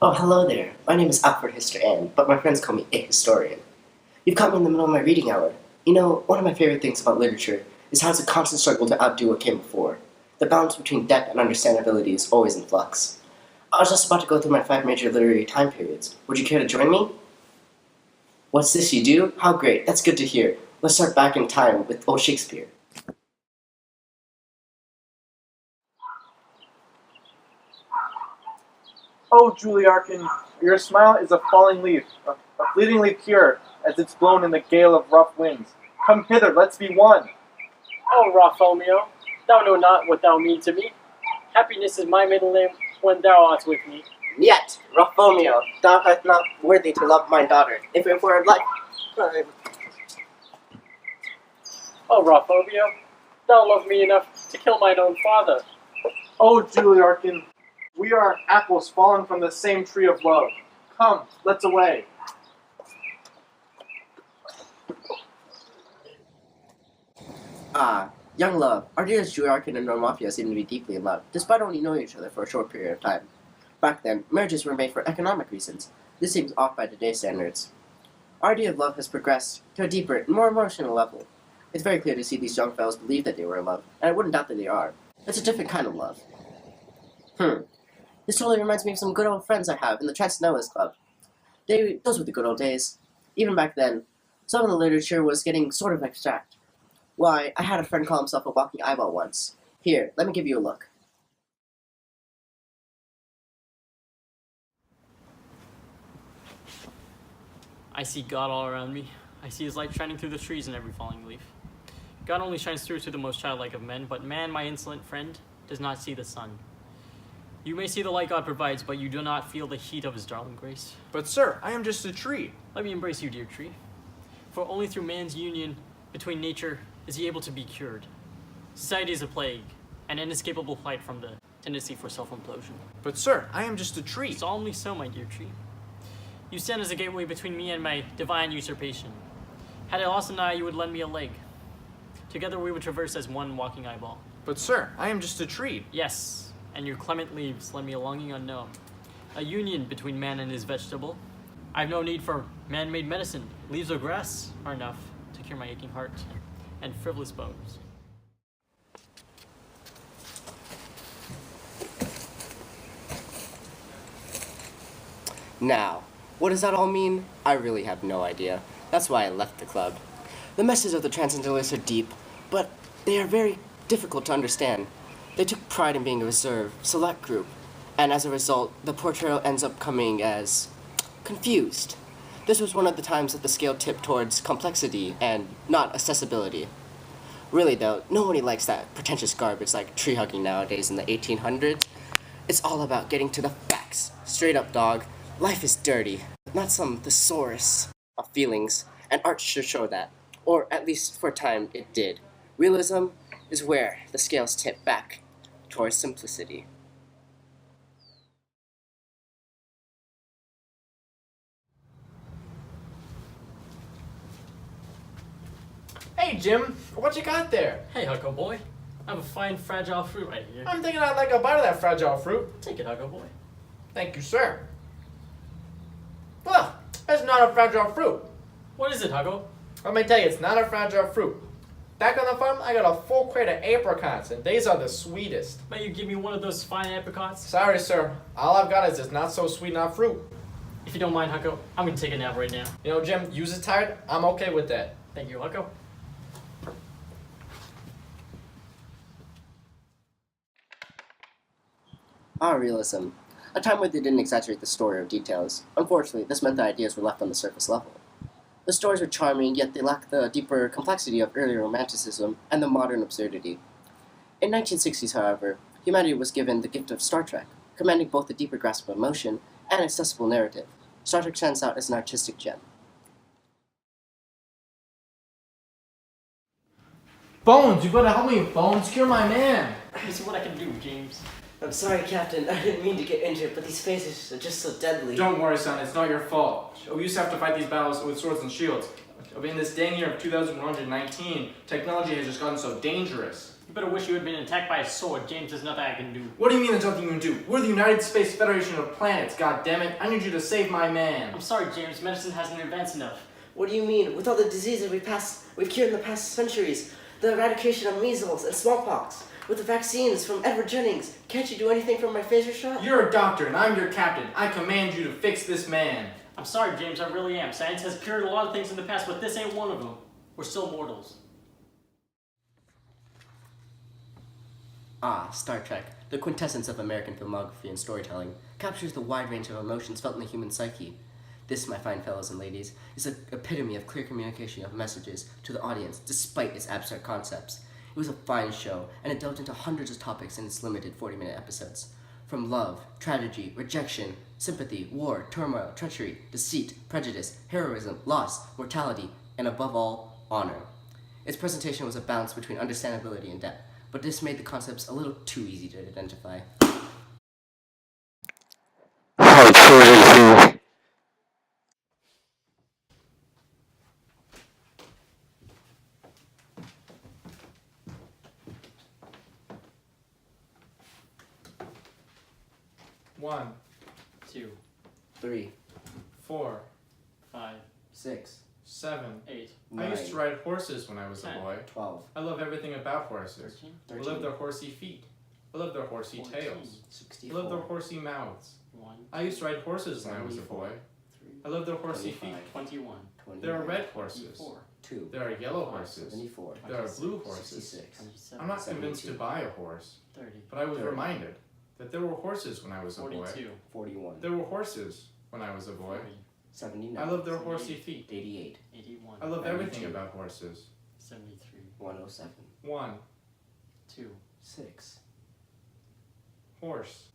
Oh, hello there. My name is Alfred Hister but my friends call me a historian. You've caught me in the middle of my reading hour. You know, one of my favorite things about literature is how it's a constant struggle to outdo what came before. The balance between depth and understandability is always in flux. I was just about to go through my 5 major literary time periods. Would you care to join me? What's this you do? How great. That's good to hear. Let's start back in time with old Shakespeare. Oh, Julie Arkin, your smile is a falling leaf, a fleetingly pure, as it's blown in the gale of rough winds. Come hither, let's be one. Oh, Raphael, thou know not what thou mean to me. Happiness is my middle name when thou art with me. Yet, Raphael, thou art not worthy to love my daughter. If it were like... Oh, Raphael, thou love me enough to kill mine own father. Oh, Julie Arkin, we are apples fallen from the same tree of love. Come, let's away. Ah, young love. Our dears Julie Arkin and Normaphia seem to be deeply in love, despite only knowing each other for a short period of time. Back then, marriages were made for economic reasons. This seems off by today's standards. Our idea of love has progressed to a deeper and more emotional level. It's very clear to see these young fellows believe that they were in love, and I wouldn't doubt that they are. It's a different kind of love. This totally reminds me of some good old friends I have in the Transcendentalism Club. Those were the good old days. Even back then, some of the literature was getting sort of abstract. Why, I had a friend call himself a walking eyeball once. Here, let me give you a look. I see God all around me. I see his light shining through the trees in every falling leaf. God only shines through to the most childlike of men, but man, my insolent friend, does not see the sun. You may see the light God provides, but you do not feel the heat of his darling grace. But sir, I am just a tree. Let me embrace you, dear tree. For only through man's union between nature is he able to be cured. Society is a plague, an inescapable plight from the tendency for self-implosion. But sir, I am just a tree. Solemnly so, my dear tree. You stand as a gateway between me and my divine usurpation. Had I lost an eye, you would lend me a leg. Together we would traverse as one walking eyeball. But sir, I am just a tree. Yes, and your clement leaves lend me a longing unknown. A union between man and his vegetable. I have no need for man-made medicine. Leaves or grass are enough to cure my aching heart and frivolous bones. Now, what does that all mean? I really have no idea. That's why I left the club. The messages of the Transcendentalists are deep, but they are very difficult to understand. They took pride in being a reserved, select group, and as a result, the portrayal ends up coming as confused. This was one of the times that the scale tipped towards complexity and not accessibility. Really though, nobody likes that pretentious garbage like tree hugging nowadays in the 1800s. It's all about getting to the facts. Straight up, dog. Life is dirty, not some thesaurus of feelings, and art should show that. Or at least for a time it did. Realism is where the scales tip back towards simplicity. Hey Jim, what you got there? Hey, Hucko boy. I have a fine, fragile fruit right here. I'm thinking I'd like a bite of that fragile fruit. Take it, Hucko boy. Thank you, sir. Well, that's not a fragile fruit. What is it, Hucko? Let me tell you, it's not a fragile fruit. Back on the farm, I got a full crate of apricots, and these are the sweetest. May you give me one of those fine apricots? Sorry, sir. All I've got is this not so sweet not fruit. If you don't mind, Hucko, I'm gonna take a nap right now. You know, Jim, you is tired. I'm okay with that. Thank you, Hucko. Realism. A time where they didn't exaggerate the story or details. Unfortunately, this meant the ideas were left on the surface level. The stories were charming, yet they lacked the deeper complexity of earlier Romanticism and the modern absurdity. In 1960s, however, humanity was given the gift of Star Trek, commanding both a deeper grasp of emotion and accessible narrative. Star Trek stands out as an artistic gem. Bones, you better help me, Bones. Cure my man. Let me see what I can do, James. I'm sorry, Captain. I didn't mean to get injured, but these phases are just so deadly. Don't worry, son. It's not your fault. We used to have to fight these battles with swords and shields. In this dang year of 2119, technology has just gotten so dangerous. You better wish you had been attacked by a sword. James, there's nothing I can do. What do you mean there's nothing you can do? We're the United Space Federation of Planets, goddammit. I need you to save my man. I'm sorry, James. Medicine hasn't advanced enough. What do you mean? With all the diseases we've cured in the past centuries, the eradication of measles and smallpox, with the vaccines from Edward Jennings, can't you do anything for my phaser shot? You're a doctor and I'm your captain. I command you to fix this man. I'm sorry, James. I really am. Science has cured a lot of things in the past, but this ain't one of them. We're still mortals. Ah, Star Trek, the quintessence of American filmography and storytelling, captures the wide range of emotions felt in the human psyche. This, my fine fellows and ladies, is an epitome of clear communication of messages to the audience, despite its abstract concepts. It was a fine show, and it delved into hundreds of topics in its limited 40-minute episodes. From love, tragedy, rejection, sympathy, war, turmoil, treachery, deceit, prejudice, heroism, loss, mortality, and above all, honor. Its presentation was a balance between understandability and depth, but this made the concepts a little too easy to identify. Absurdity. One, 2, 3, 4, 5, 6, 7. 8, I used to 9, ride horses when I was a 10. boy. 12, I love everything about horses. 13, I love their horsey feet. I love their horsey 14, tails. I 64, love their horsey mouths. 1, I used to ride horses when I was a boy. 3, I love their horsey feet. 21, 29, There are red horses. 4, 2, There are yellow horses. 74, There are blue horses. 66, 27, I'm not convinced to 72. buy a horse, 30, but I was 30. reminded that there were horses when I was a boy. 42, 41, There were horses when I was a boy. 40, 79, I love their horsey feet. 88, 81, I love everything 92. about horses. 73, 107, 1. 2, 6, Horse.